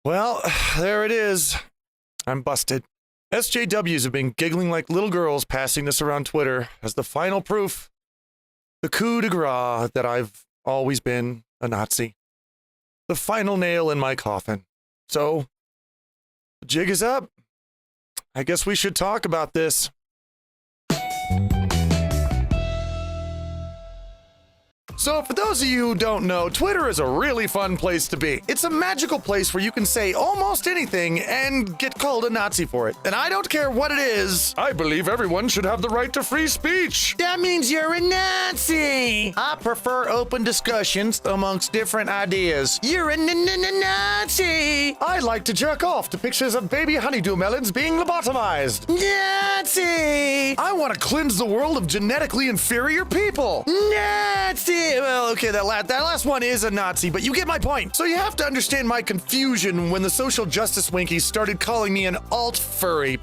Well, there it is. I'm busted. SJWs have been giggling like little girls passing this around Twitter as the final proof, the coup de grace that I've always been a Nazi. The final nail in my coffin. So, the jig is up. I guess we should talk about this. So for those of you who don't know, Twitter is a really fun place to be. It's a magical place where you can say almost anything and get called a Nazi for it. And I don't care what it is. I believe everyone should have the right to free speech. That means you're a Nazi. I prefer open discussions amongst different ideas. You're a Nazi. I like to jerk off to pictures of baby honeydew melons being lobotomized. Nazi. I want to cleanse the world of genetically inferior people. Nazi. Well, okay, that last one is a Nazi, but you get my point. So you have to understand my confusion when the social justice winkies started calling me an Altfurry.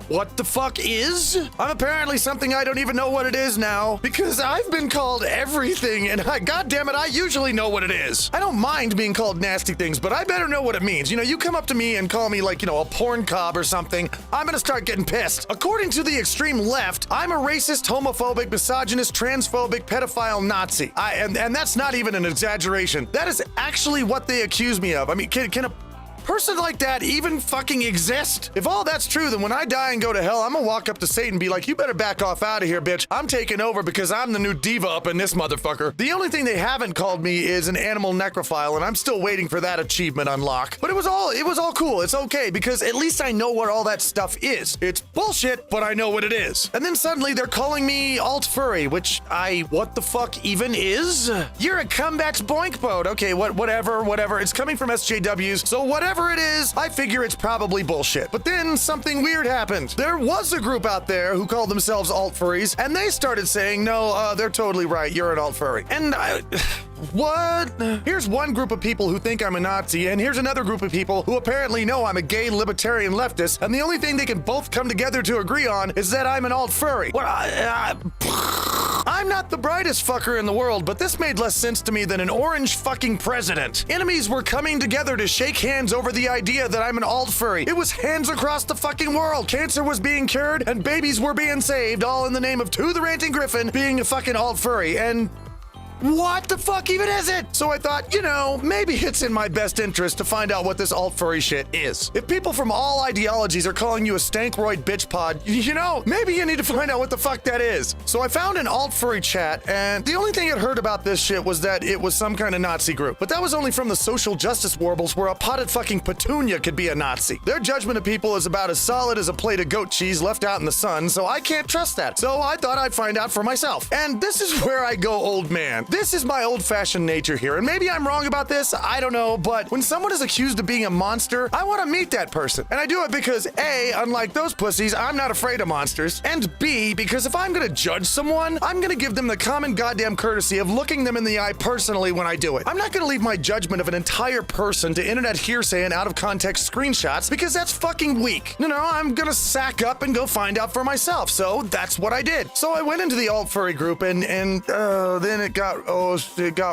What the fuck is? I'm apparently something I don't even know what it is now, because I've been called everything, and goddammit, I usually know what it is. I don't mind being called nasty things, but I better know what it means. You know, you come up to me and call me like, a porn cob or something, I'm gonna start getting pissed. According to the extreme left, I'm a racist, homophobic, misogynist, transphobic, pedophile Nazi. And that's not even an exaggeration. That is actually what they accuse me of. I mean, can a person like that even fucking exist? If all that's true, then when I die and go to hell, I'm gonna walk up to Satan and be like, you better back off out of here, bitch. I'm taking over because I'm the new diva up in this motherfucker. The only thing they haven't called me is an animal necrophile, and I'm still waiting for that achievement unlock. But it was all cool. It's okay, because at least I know what all that stuff is. It's bullshit, but I know what it is. And then suddenly they're calling me Altfurry, which what the fuck even is? You're a comeback's boink boat. Okay, whatever. It's coming from SJWs, so whatever it is, I figure it's probably bullshit. But then something weird happened. There was a group out there who called themselves Altfurries, and they started saying, no, they're totally right, you're an Altfurry. And what? Here's one group of people who think I'm a Nazi, and here's another group of people who apparently know I'm a gay libertarian leftist, and the only thing they can both come together to agree on is that I'm an Altfurry. I'm not the brightest fucker in the world, but this made less sense to me than an orange fucking president. Enemies were coming together to shake hands over the idea that I'm an Altfurry. It was hands across the fucking world. Cancer was being cured, and babies were being saved, all in the name of To the Ranting Gryphon being a fucking Altfurry. And what the fuck even is it? So I thought, maybe it's in my best interest to find out what this Altfurry shit is. If people from all ideologies are calling you a stankroid bitch pod, maybe you need to find out what the fuck that is. So I found an Altfurry chat, and the only thing I'd heard about this shit was that it was some kind of Nazi group. But that was only from the social justice warbles where a potted fucking petunia could be a Nazi. Their judgment of people is about as solid as a plate of goat cheese left out in the sun, so I can't trust that. So I thought I'd find out for myself. And this is where I go old man. This is my old-fashioned nature here, and maybe I'm wrong about this, I don't know, but when someone is accused of being a monster, I want to meet that person. And I do it because A, unlike those pussies, I'm not afraid of monsters, and B, because if I'm gonna judge someone, I'm gonna give them the common goddamn courtesy of looking them in the eye personally when I do it. I'm not gonna leave my judgment of an entire person to internet hearsay and out-of-context screenshots, because that's fucking weak. No, I'm gonna sack up and go find out for myself, so that's what I did. So I went into the Altfurry group, and then it got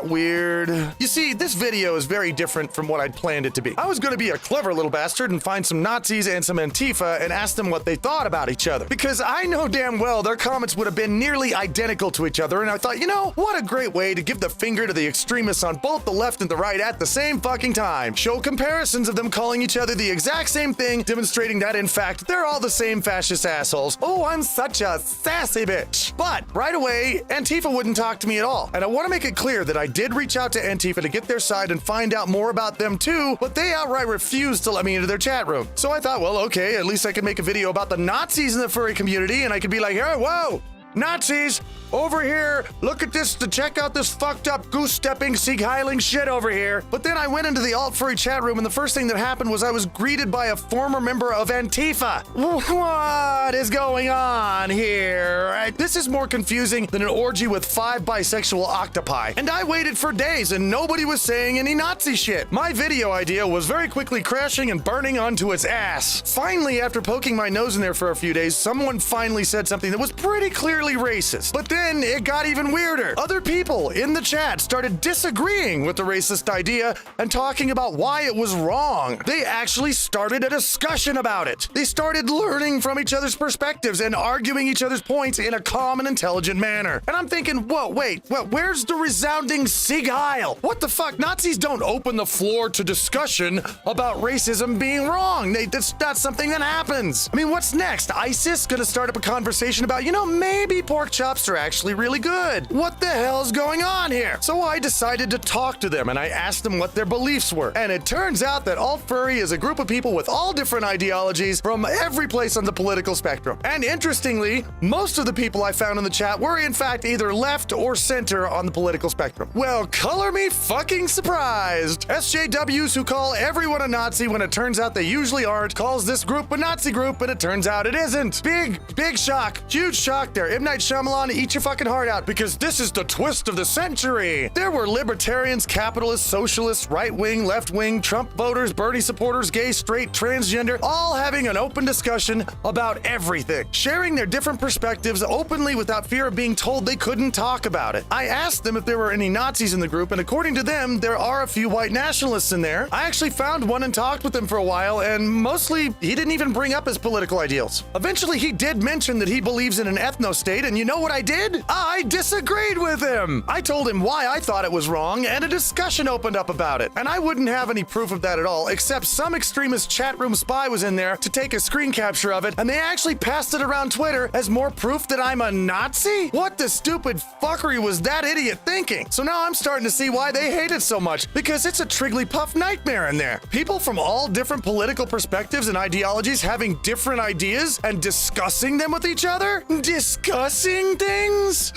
weird. You see, this video is very different from what I'd planned it to be. I was gonna be a clever little bastard and find some Nazis and some Antifa and ask them what they thought about each other. Because I know damn well their comments would have been nearly identical to each other, and I thought, what a great way to give the finger to the extremists on both the left and the right at the same fucking time. Show comparisons of them calling each other the exact same thing, demonstrating that, in fact, they're all the same fascist assholes. Oh, I'm such a sassy bitch. But right away, Antifa wouldn't talk to me at all. And I want to make it clear that I did reach out to Antifa to get their side and find out more about them too, but they outright refused to let me into their chat room. So I thought, well, okay, at least I could make a video about the Nazis in the furry community, and I could be like, hey, whoa, Nazis, over here, look at this, to check out this fucked up goose-stepping, Sieg-heiling shit over here. But then I went into the Altfurry chat room, and the first thing that happened was I was greeted by a former member of Antifa. What is going on here? This is more confusing than an orgy with 5 bisexual octopi. And I waited for days, and nobody was saying any Nazi shit. My video idea was very quickly crashing and burning onto its ass. Finally, after poking my nose in there for a few days, someone finally said something that was pretty clearly racist. But then it got even weirder. Other people in the chat started disagreeing with the racist idea and talking about why it was wrong. They actually started a discussion about it. They started learning from each other's perspectives and arguing each other's points in a calm and intelligent manner. And I'm thinking, whoa, wait, where's the resounding Sieg Heil? What the fuck? Nazis don't open the floor to discussion about racism being wrong. That's not something that happens. I mean, what's next? ISIS gonna start up a conversation about, maybe pork chops are actually really good. What the hell's going on here? So I decided to talk to them and I asked them what their beliefs were. And it turns out that Altfurry is a group of people with all different ideologies from every place on the political spectrum. And interestingly, most of the people I found in the chat were in fact either left or center on the political spectrum. Well, color me fucking surprised. SJWs who call everyone a Nazi when it turns out they usually aren't, calls this group a Nazi group, but it turns out it isn't. Big shock. Huge shock there. M. Night Shyamalan, eat your fucking heart out, because this is the twist of the century. There were libertarians, capitalists, socialists, right-wing, left-wing, Trump voters, Bernie supporters, gay, straight, transgender, all having an open discussion about everything, sharing their different perspectives openly without fear of being told they couldn't talk about it. I asked them if there were any Nazis in the group, and according to them, there are a few white nationalists in there. I actually found one and talked with him for a while, and mostly he didn't even bring up his political ideals. Eventually, he did mention that he believes in an ethno-state, and you know what I did? I disagreed with him. I told him why I thought it was wrong, and a discussion opened up about it. And I wouldn't have any proof of that at all, except some extremist chat room spy was in there to take a screen capture of it, and they actually passed it around Twitter as more proof that I'm a Nazi? What the stupid fuckery was that idiot thinking? So now I'm starting to see why they hate it so much, because it's a Trigglypuff nightmare in there. People from all different political perspectives and ideologies having different ideas and discussing them with each other? Discussing things?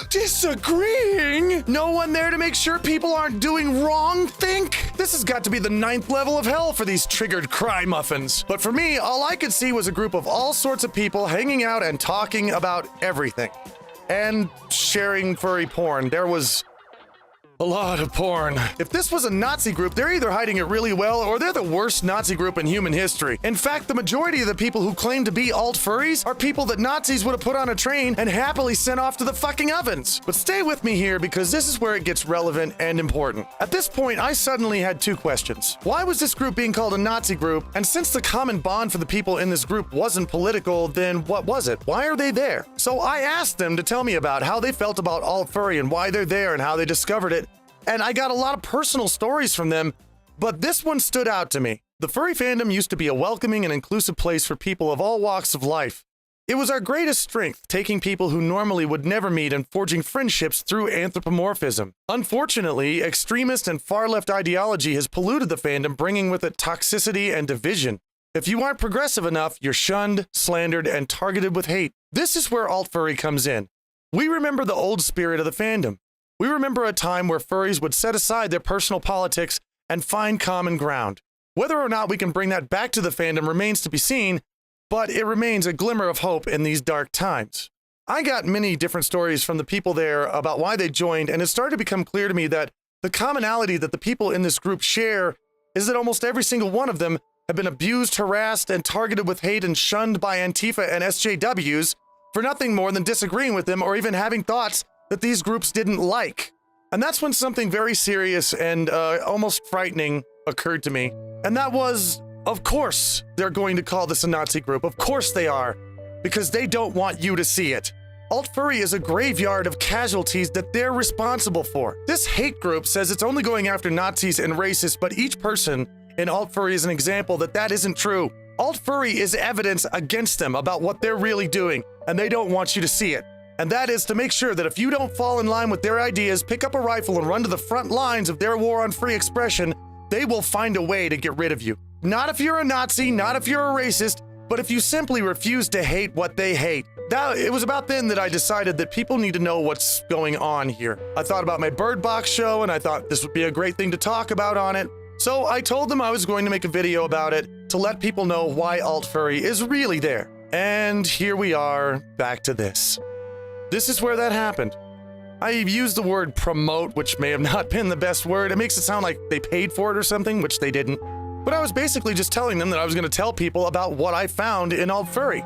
Disagreeing? No one there to make sure people aren't doing wrong think? This has got to be the 9th level of hell for these triggered cry muffins. But for me, all I could see was a group of all sorts of people hanging out and talking about everything. And sharing furry porn. There was a lot of porn. If this was a Nazi group, they're either hiding it really well or they're the worst Nazi group in human history. In fact, the majority of the people who claim to be alt-furries are people that Nazis would have put on a train and happily sent off to the fucking ovens. But stay with me here, because this is where it gets relevant and important. At this point, I suddenly had two questions. Why was this group being called a Nazi group? And since the common bond for the people in this group wasn't political, then what was it? Why are they there? So I asked them to tell me about how they felt about alt-furry and why they're there and how they discovered it. And I got a lot of personal stories from them, but this one stood out to me. The furry fandom used to be a welcoming and inclusive place for people of all walks of life. It was our greatest strength, taking people who normally would never meet and forging friendships through anthropomorphism. Unfortunately, extremist and far-left ideology has polluted the fandom, bringing with it toxicity and division. If you aren't progressive enough, you're shunned, slandered, and targeted with hate. This is where Altfurry comes in. We remember the old spirit of the fandom. We remember a time where furries would set aside their personal politics and find common ground. Whether or not we can bring that back to the fandom remains to be seen, but it remains a glimmer of hope in these dark times. I got many different stories from the people there about why they joined, and it started to become clear to me that the commonality that the people in this group share is that almost every single one of them have been abused, harassed, and targeted with hate and shunned by Antifa and SJWs for nothing more than disagreeing with them or even having thoughts that these groups didn't like. And that's when something very serious and almost frightening occurred to me. And that was, of course, they're going to call this a Nazi group. Of course they are, because they don't want you to see it. Altfurry is a graveyard of casualties that they're responsible for. This hate group says it's only going after Nazis and racists, but each person in Altfurry is an example that that isn't true. Altfurry is evidence against them about what they're really doing, and they don't want you to see it. And that is to make sure that if you don't fall in line with their ideas, pick up a rifle and run to the front lines of their war on free expression, they will find a way to get rid of you. Not if you're a Nazi, not if you're a racist, but if you simply refuse to hate what they hate. It was about then that I decided that people need to know what's going on here. I thought about my Bird Box show, and I thought this would be a great thing to talk about on it. So I told them I was going to make a video about it to let people know why Altfurry is really there. And here we are, back to this. This is where that happened. I used the word promote, which may have not been the best word. It makes it sound like they paid for it or something, which they didn't. But I was basically just telling them that I was going to tell people about what I found in Altfurry.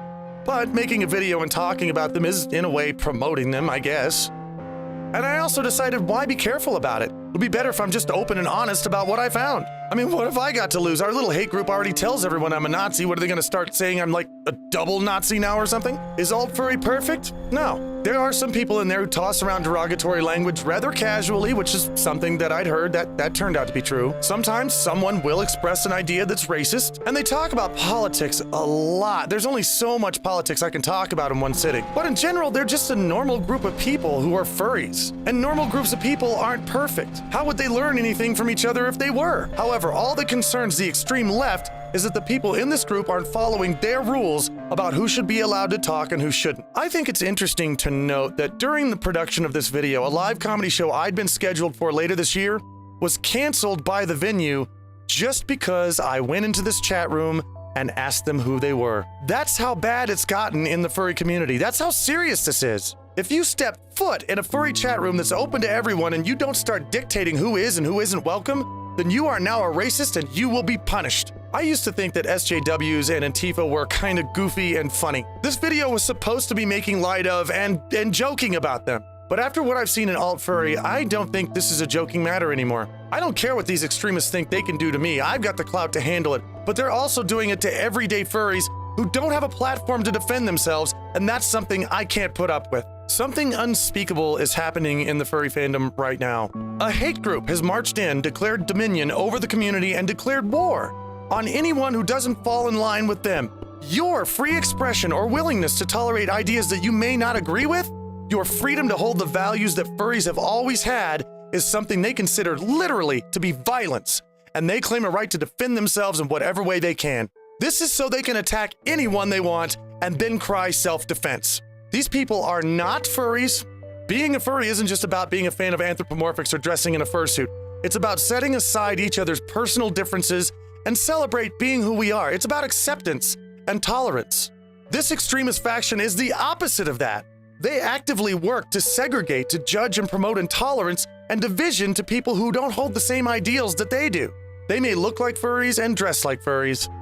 But making a video and talking about them is, in a way, promoting them, I guess. And I also decided, why be careful about it? It would be better if I'm just open and honest about what I found. I mean, what have I got to lose? Our little hate group already tells everyone I'm a Nazi. What are they going to start saying? I'm like a double Nazi now or something? Is Altfurry perfect? No. There are some people in there who toss around derogatory language rather casually, which is something that I'd heard that turned out to be true. Sometimes someone will express an idea that's racist, and they talk about politics a lot. There's only so much politics I can talk about in one sitting. But in general, they're just a normal group of people who are furries. And normal groups of people aren't perfect. How would they learn anything from each other if they were? However, all that concerns the extreme left is that the people in this group aren't following their rules about who should be allowed to talk and who shouldn't. I think it's interesting to note that during the production of this video, a live comedy show I'd been scheduled for later this year was canceled by the venue just because I went into this chat room and asked them who they were. That's how bad it's gotten in the furry community. That's how serious this is. If you step foot in a furry chat room that's open to everyone and you don't start dictating who is and who isn't welcome, then you are now a racist and you will be punished. I used to think that SJWs and Antifa were kind of goofy and funny. This video was supposed to be making light of and joking about them. But after what I've seen in Altfurry, I don't think this is a joking matter anymore. I don't care what these extremists think they can do to me. I've got the clout to handle it. But they're also doing it to everyday furries who don't have a platform to defend themselves, and that's something I can't put up with. Something unspeakable is happening in the furry fandom right now. A hate group has marched in, declared dominion over the community, and declared war on anyone who doesn't fall in line with them. Your free expression or willingness to tolerate ideas that you may not agree with, your freedom to hold the values that furries have always had, is something they consider literally to be violence, and they claim a right to defend themselves in whatever way they can. This is so they can attack anyone they want and then cry self-defense. These people are not furries. Being a furry isn't just about being a fan of anthropomorphics or dressing in a fursuit. It's about setting aside each other's personal differences and celebrate being who we are. It's about acceptance and tolerance. This extremist faction is the opposite of that. They actively work to segregate, to judge and promote intolerance and division to people who don't hold the same ideals that they do. They may look like furries and dress like furries.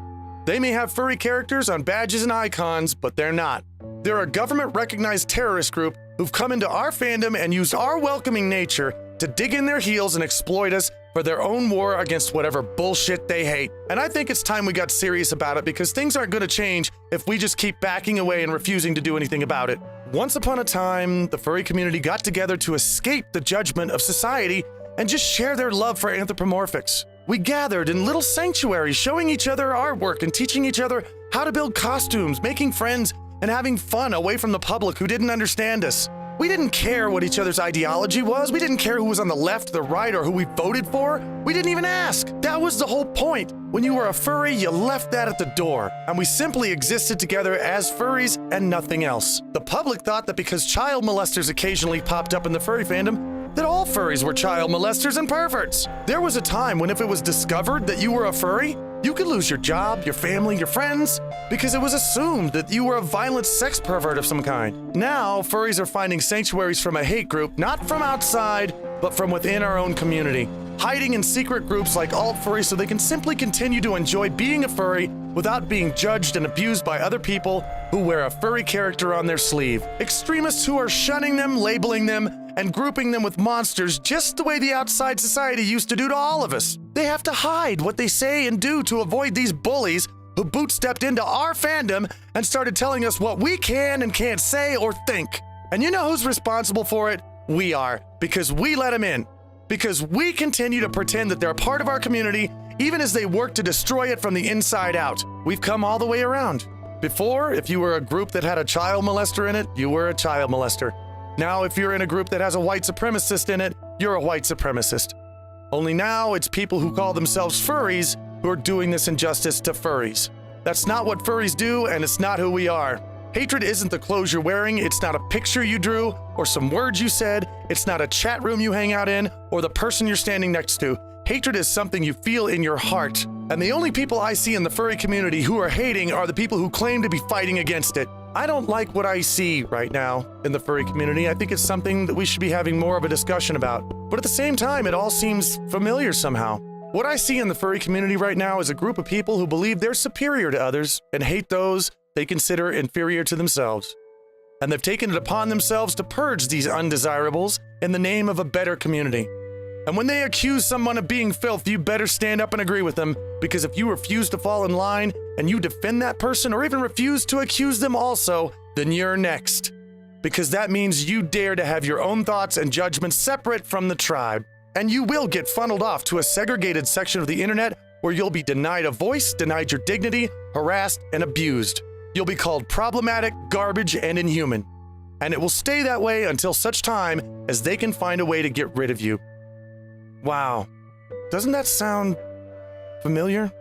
They may have furry characters on badges and icons, but they're not. They're a government-recognized terrorist group who've come into our fandom and used our welcoming nature to dig in their heels and exploit us for their own war against whatever bullshit they hate. And I think it's time we got serious about it, because things aren't going to change if we just keep backing away and refusing to do anything about it. Once upon a time, the furry community got together to escape the judgment of society and just share their love for anthropomorphics. We gathered in little sanctuaries, showing each other artwork and teaching each other how to build costumes, making friends, and having fun away from the public who didn't understand us. We didn't care what each other's ideology was. We didn't care who was on the left, the right, or who we voted for. We didn't even ask. That was the whole point. When you were a furry, you left that at the door, and we simply existed together as furries and nothing else. The public thought that because child molesters occasionally popped up in the furry fandom, that all furries were child molesters and perverts. There was a time when if it was discovered that you were a furry, you could lose your job, your family, your friends, because it was assumed that you were a violent sex pervert of some kind. Now, furries are finding sanctuaries from a hate group, not from outside, but from within our own community, hiding in secret groups like Altfurry so they can simply continue to enjoy being a furry without being judged and abused by other people who wear a furry character on their sleeve. Extremists who are shunning them, labeling them, and grouping them with monsters just the way the outside society used to do to all of us. They have to hide what they say and do to avoid these bullies who bootstepped into our fandom and started telling us what we can and can't say or think. And you know who's responsible for it? We are, because we let them in. Because we continue to pretend that they're a part of our community, even as they work to destroy it from the inside out. We've come all the way around. Before, if you were a group that had a child molester in it, you were a child molester. Now, if you're in a group that has a white supremacist in it, you're a white supremacist. Only now it's people who call themselves furries who are doing this injustice to furries. That's not what furries do, and it's not who we are. Hatred isn't the clothes you're wearing, it's not a picture you drew, or some words you said, it's not a chat room you hang out in, or the person you're standing next to. Hatred is something you feel in your heart. And the only people I see in the furry community who are hating are the people who claim to be fighting against it. I don't like what I see right now in the furry community. I think it's something that we should be having more of a discussion about. But at the same time, it all seems familiar somehow. What I see in the furry community right now is a group of people who believe they're superior to others and hate those they consider inferior to themselves. And they've taken it upon themselves to purge these undesirables in the name of a better community. And when they accuse someone of being filth, you better stand up and agree with them, because if you refuse to fall in line and you defend that person or even refuse to accuse them also, then you're next. Because that means you dare to have your own thoughts and judgments separate from the tribe. And you will get funneled off to a segregated section of the internet where you'll be denied a voice, denied your dignity, harassed, and abused. You'll be called problematic, garbage, and inhuman. And it will stay that way until such time as they can find a way to get rid of you. Wow. Doesn't that sound familiar?